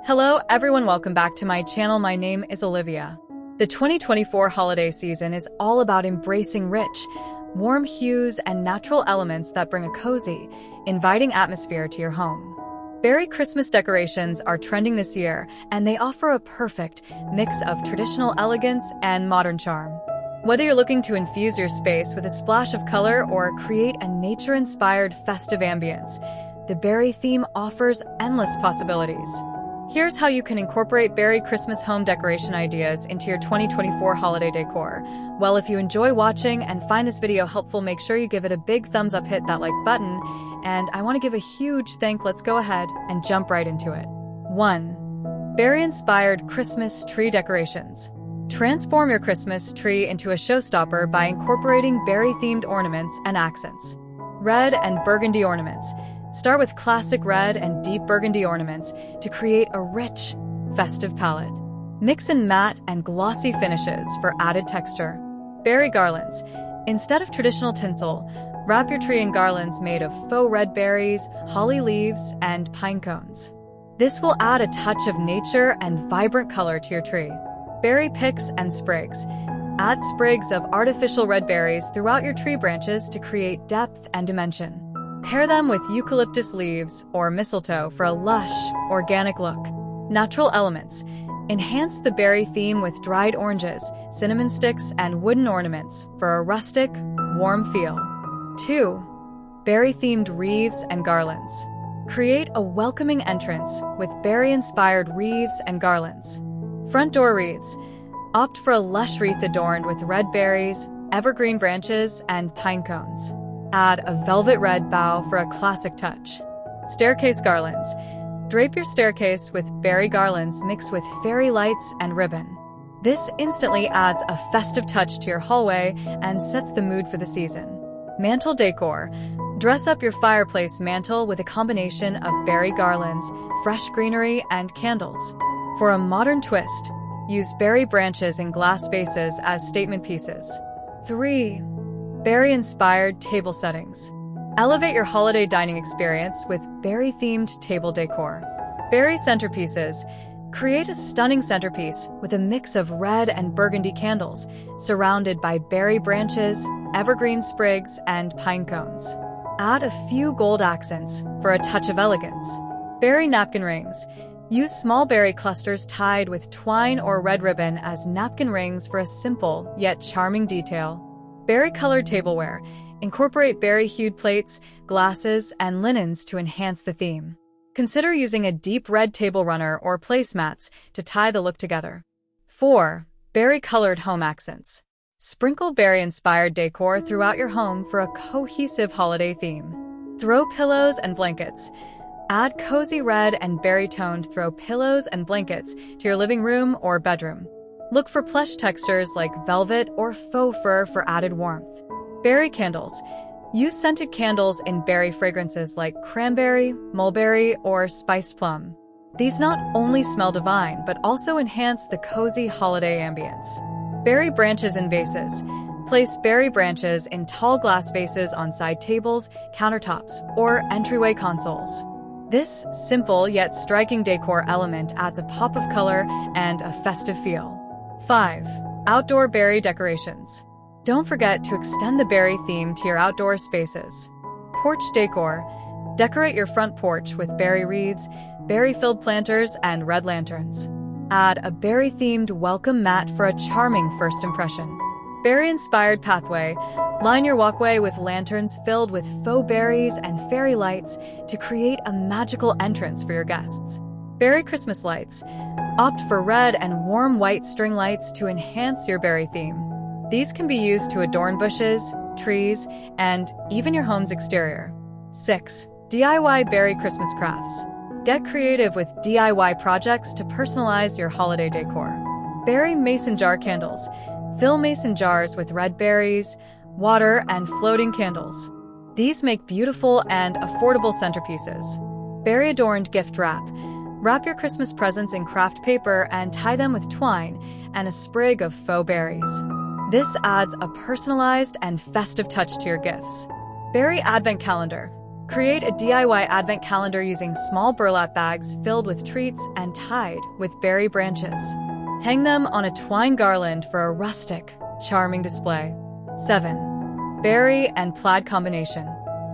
Hello everyone, welcome back to my channel. My name is Olivia. The 2024 holiday season is all about embracing rich, warm hues and natural elements that bring a cozy, inviting atmosphere to your home. Berry Christmas decorations are trending this year, and they offer a perfect mix of traditional elegance and modern charm. Whether you're looking to infuse your space with a splash of color or create a nature-inspired festive ambience, the berry theme offers endless possibilities. Here's how you can incorporate berry Christmas home decoration ideas into your 2024 holiday decor. Well, if you enjoy watching and find this video helpful, make sure you give it a big thumbs up, hit that like button, and I want to give a huge thank. Let's go ahead and jump right into it. 1. Berry-inspired Christmas tree decorations. Transform your Christmas tree into a showstopper by incorporating berry-themed ornaments and accents. Red and burgundy ornaments. Start with classic red and deep burgundy ornaments to create a rich, festive palette. Mix in matte and glossy finishes for added texture. Berry garlands. Instead of traditional tinsel, wrap your tree in garlands made of faux red berries, holly leaves, and pine cones. This will add a touch of nature and vibrant color to your tree. Berry picks and sprigs. Add sprigs of artificial red berries throughout your tree branches to create depth and dimension. Pair them with eucalyptus leaves or mistletoe for a lush, organic look. Natural elements. Enhance the berry theme with dried oranges, cinnamon sticks, and wooden ornaments for a rustic, warm feel. 2. Berry-themed wreaths and garlands. Create a welcoming entrance with berry-inspired wreaths and garlands. Front door wreaths. Opt for a lush wreath adorned with red berries, evergreen branches, and pine cones. Add a velvet red bow for a classic touch. Staircase garlands. Drape your staircase with berry garlands mixed with fairy lights and ribbon. This instantly adds a festive touch to your hallway and sets the mood for the season. Mantle decor. Dress up your fireplace mantle with a combination of berry garlands, fresh greenery, and candles. For a modern twist, use berry branches in glass vases as statement pieces. 3. Berry-inspired table settings. Elevate your holiday dining experience with berry-themed table decor. Berry centerpieces. Create a stunning centerpiece with a mix of red and burgundy candles, surrounded by berry branches, evergreen sprigs, and pine cones. Add a few gold accents for a touch of elegance. Berry napkin rings. Use small berry clusters tied with twine or red ribbon as napkin rings for a simple yet charming detail. Berry-colored tableware. Incorporate berry-hued plates, glasses, and linens to enhance the theme. Consider using a deep red table runner or placemats to tie the look together. 4. Berry-colored home accents. Sprinkle berry-inspired decor throughout your home for a cohesive holiday theme. Throw pillows and blankets. Add cozy red and berry-toned throw pillows and blankets to your living room or bedroom. Look for plush textures like velvet or faux fur for added warmth. Berry candles. Use scented candles in berry fragrances like cranberry, mulberry, or spiced plum. These not only smell divine, but also enhance the cozy holiday ambience. Berry branches in vases. Place berry branches in tall glass vases on side tables, countertops, or entryway consoles. This simple yet striking decor element adds a pop of color and a festive feel. 5. Outdoor berry decorations. Don't forget to extend the berry theme to your outdoor spaces. Porch decor. Decorate your front porch with berry wreaths, berry-filled planters, and red lanterns. Add a berry-themed welcome mat for a charming first impression. Berry-inspired pathway. Line your walkway with lanterns filled with faux berries and fairy lights to create a magical entrance for your guests. Berry Christmas lights. Opt for red and warm white string lights to enhance your berry theme. These can be used to adorn bushes, trees, and even your home's exterior. 6. DIY berry Christmas crafts. Get creative with DIY projects to personalize your holiday decor. Berry mason jar candles. Fill mason jars with red berries, water, and floating candles. These make beautiful and affordable centerpieces. Berry-adorned gift wrap. Wrap your Christmas presents in craft paper and tie them with twine and a sprig of faux berries. This adds a personalized and festive touch to your gifts. Berry Advent Calendar. Create a DIY advent calendar using small burlap bags filled with treats and tied with berry branches. Hang them on a twine garland for a rustic, charming display. 7. Berry and plaid combination.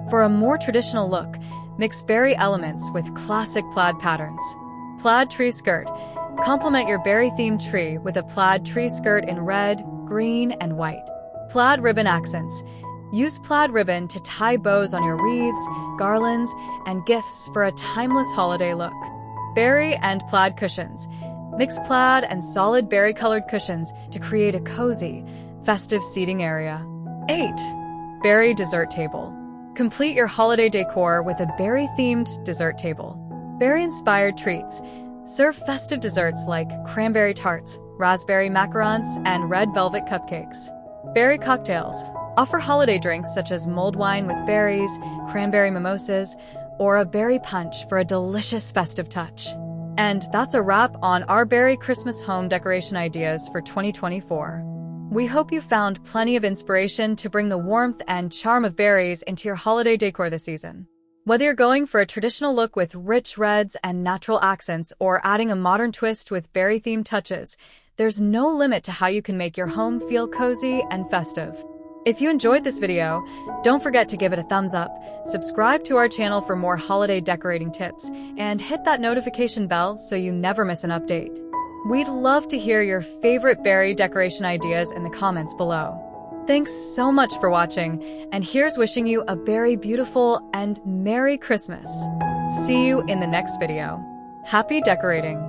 For a more traditional look, mix berry elements with classic plaid patterns. Plaid tree skirt. Complement your berry-themed tree with a plaid tree skirt in red, green, and white. Plaid ribbon accents. Use plaid ribbon to tie bows on your wreaths, garlands, and gifts for a timeless holiday look. Berry and plaid cushions. Mix plaid and solid berry-colored cushions to create a cozy, festive seating area. 8. Berry dessert table. Complete your holiday decor with a berry-themed dessert table. Berry-inspired treats. Serve festive desserts like cranberry tarts, raspberry macarons, and red velvet cupcakes. Berry cocktails. Offer holiday drinks such as mulled wine with berries, cranberry mimosas, or a berry punch for a delicious festive touch. And that's a wrap on our berry Christmas home decoration ideas for 2024. We hope you found plenty of inspiration to bring the warmth and charm of berries into your holiday decor this season. Whether you're going for a traditional look with rich reds and natural accents or adding a modern twist with berry-themed touches, there's no limit to how you can make your home feel cozy and festive. If you enjoyed this video, don't forget to give it a thumbs up, subscribe to our channel for more holiday decorating tips, and hit that notification bell so you never miss an update. We'd love to hear your favorite berry decoration ideas in the comments below. Thanks so much for watching, and here's wishing you a very beautiful and Merry Christmas. See you in the next video. Happy decorating!